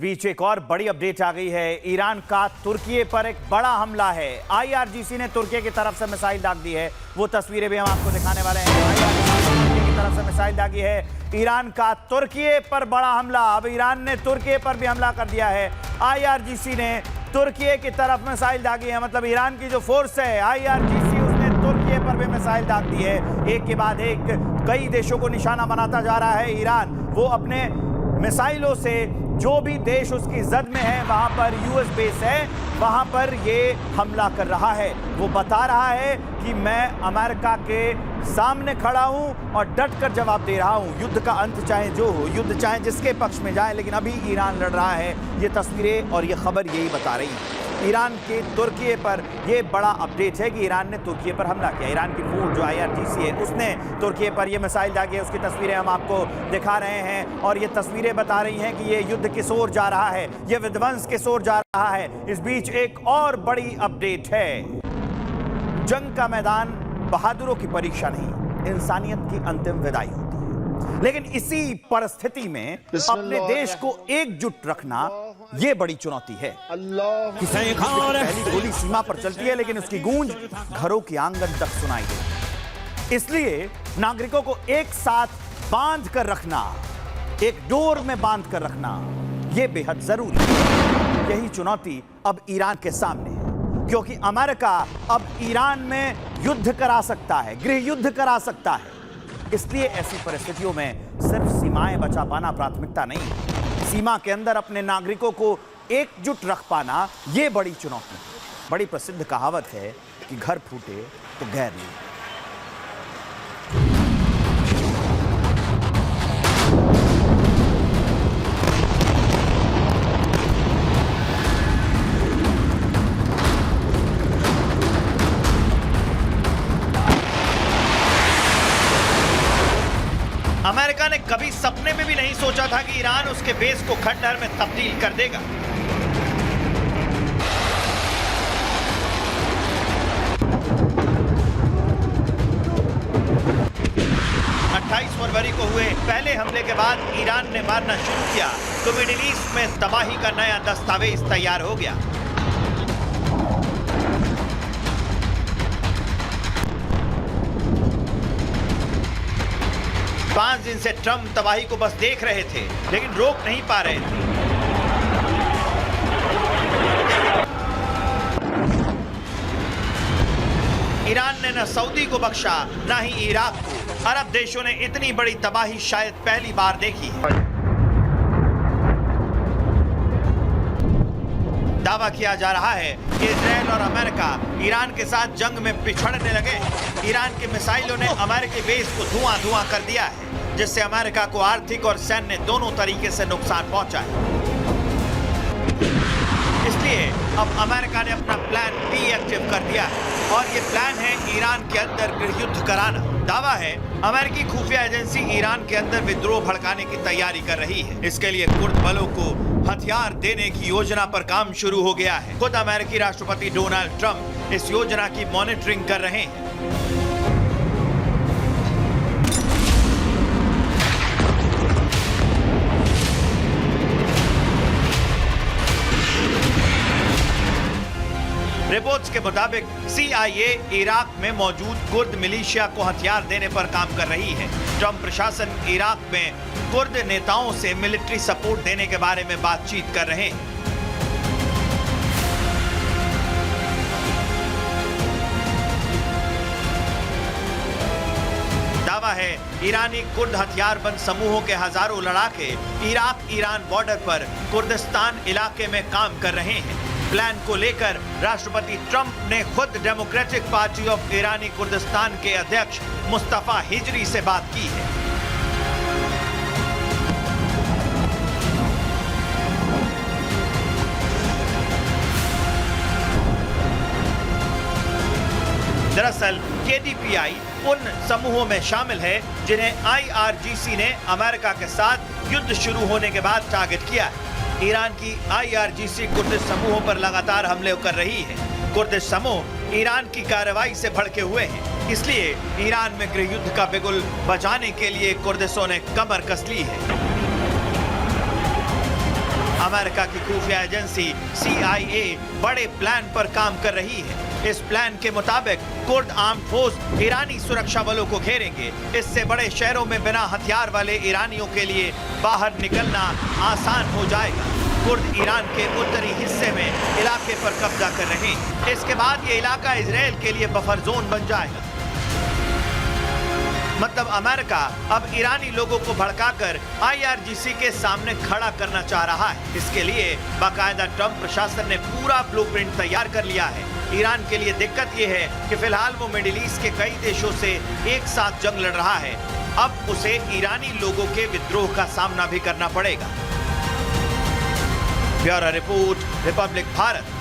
बीच एक और बड़ी अपडेट आ गई है। ईरान का तुर्की पर एक बड़ा हमला है। आईआरजीसी ने तुर्की की तरफ से मिसाइल दाग दी है। वो तस्वीरें भी हम आपको दिखाने वाले हैं। आईआरजीसी ने तुर्की की तरफ से मिसाइल दागी है। ईरान का तुर्की पर बड़ा हमला। अब ईरान ने तुर्की पर भी हमला कर दिया है। आईआरजीसी ने तुर्की की तरफ मिसाइल दागी है। मतलब ईरान की जो फोर्स है आईआरजीसी, उसने तुर्की पर भी मिसाइल दाग दी है। एक के बाद एक कई देशों को निशाना बनाता जा रहा है ईरान। वो अपने मिसाइलों से जो भी देश उसकी जद में है, वहां पर यूएस बेस है, वहां पर ये हमला कर रहा है। वो बता रहा है कि मैं अमेरिका के सामने खड़ा हूं और डट कर जवाब दे रहा हूं। युद्ध का अंत चाहे जो हो, युद्ध चाहे जिसके पक्ष में जाए, लेकिन अभी ईरान लड़ रहा है। ये तस्वीरें और ये खबर यही बता रही है। ईरान के तुर्की पर यह बड़ा अपडेट है कि ईरान ने तुर्की पर हमला किया। ईरान की फोर्स जो आईआरजीसी है, उसने तुर्की पर यह मिसाइल दागी है। उसकी तस्वीरें हम आपको दिखा रहे हैं और ये तस्वीरें बता रही हैं कि यह युद्ध किस ओर जा रहा है, यह विध्वंस किस ओर जा रहा है। इस बीच एक और बड़ी अपडेट है। जंग का मैदान बहादुरों की परीक्षा नहीं, इंसानियत की अंतिम विदाई होती है। लेकिन इसी परिस्थिति में अपने देश को एकजुट रखना यह बड़ी चुनौती है। पहली गोली सीमा पर चलती है, लेकिन उसकी गूंज घरों के आंगन तक सुनाई देती। इसलिए नागरिकों को एक साथ बांध कर रखना, एक डोर में बांध कर रखना, यह बेहद जरूरी है। यही चुनौती अब ईरान के सामने है, क्योंकि अमेरिका अब ईरान में युद्ध करा सकता है, गृह युद्ध करा सकता है। इसलिए ऐसी परिस्थितियों में सिर्फ सीमाएं बचा पाना प्राथमिकता नहीं है। सीमा के अंदर अपने नागरिकों को एकजुट रख पाना यह बड़ी चुनौती है। बड़ी प्रसिद्ध कहावत है कि घर फूटे तो गैर ले। अमेरिका ने कभी सपने में भी नहीं सोचा था कि ईरान उसके बेस को खंडहर में तब्दील कर देगा। फरवरी को हुए पहले हमले के बाद ईरान ने मारना शुरू किया तो मिडिल ईस्ट में तबाही का नया दस्तावेज तैयार हो गया। पांच दिन से ट्रंप तबाही को बस देख रहे थे, लेकिन रोक नहीं पा रहे थे। ईरान ने न सऊदी को बख्शा, न ही इराक को। अरब देशों ने इतनी बड़ी तबाही शायद पहली बार देखी है। दावा किया जा रहा है कि इजराइल और अमेरिका ईरान के साथ जंग में पिछड़ने लगे। ईरान की मिसाइलों ने अमेरिकी बेस को धुआं-धुआं कर दिया है, जिससे अमेरिका को आर्थिक और सैन्य दोनों तरीके से नुकसान पहुंचा है। इसलिए अब अमेरिका ने अपना प्लान बी एक्टिव कर दिया है और ये प्लान है ईरान के अंदर गृह युद्ध कराना। दावा है अमेरिकी खुफिया एजेंसी ईरान के अंदर विद्रोह भड़काने की तैयारी कर रही है। इसके लिए कुर्द बलों को हथियार देने की योजना पर काम शुरू हो गया है। खुद अमेरिकी राष्ट्रपति डोनाल्ड ट्रंप इस योजना की मॉनिटरिंग कर रहे हैं। रिपोर्ट्स के मुताबिक CIA इराक में मौजूद कुर्द मिलिशिया को हथियार देने पर काम कर रही है। ट्रंप प्रशासन इराक में कुर्द नेताओं से मिलिट्री सपोर्ट देने के बारे में बातचीत कर रहे हैं। दावा है ईरानी कुर्द हथियारबंद समूहों के हजारों लड़ाके इराक ईरान बॉर्डर पर कुर्दिस्तान इलाके में काम कर रहे हैं। प्लान को लेकर राष्ट्रपति ट्रंप ने खुद democratic party of Irani Kurdistan के अध्यक्ष मुस्तफा हिजरी से बात की है। दरअसल KDPI उन समूहों में शामिल है जिन्हें IRGC ने अमेरिका के साथ युद्ध शुरू होने के बाद टारगेट किया है। ईरान की IRGC कुर्दिश समूहों पर लगातार हमले कर रही है। कुर्दिश समूह ईरान की कार्रवाई से भड़के हुए हैं, इसलिए ईरान में गृह युद्ध का बिगुल बजाने के लिए कुर्दिशों ने कमर कस ली है। अमेरिका की खुफिया एजेंसी CIA बड़े प्लान पर काम कर रही है। इस प्लान के मुताबिक कुर्द आर्म फोर्स ईरानी सुरक्षा बलों को घेरेंगे। इससे बड़े शहरों में बिना हथियार वाले ईरानियों के लिए बाहर निकलना आसान हो जाएगा। कुर्द ईरान के उत्तरी हिस्से में इलाके पर कब्जा कर रहे हैं। इसके बाद ये इलाका इजराइल के लिए बफर जोन बन जाएगा। मतलब अमेरिका अब ईरानी लोगों को भड़काकर IRGC के सामने खड़ा करना चाह रहा है। इसके लिए बाकायदा ट्रंप प्रशासन ने पूरा ब्लूप्रिंट तैयार कर लिया है। ईरान के लिए दिक्कत यह है कि फिलहाल वो मिडिल ईस्ट के कई देशों से एक साथ जंग लड़ रहा है। अब उसे ईरानी लोगों के विद्रोह का सामना भी करना पड़ेगा। Bureau report, Republic Bharat.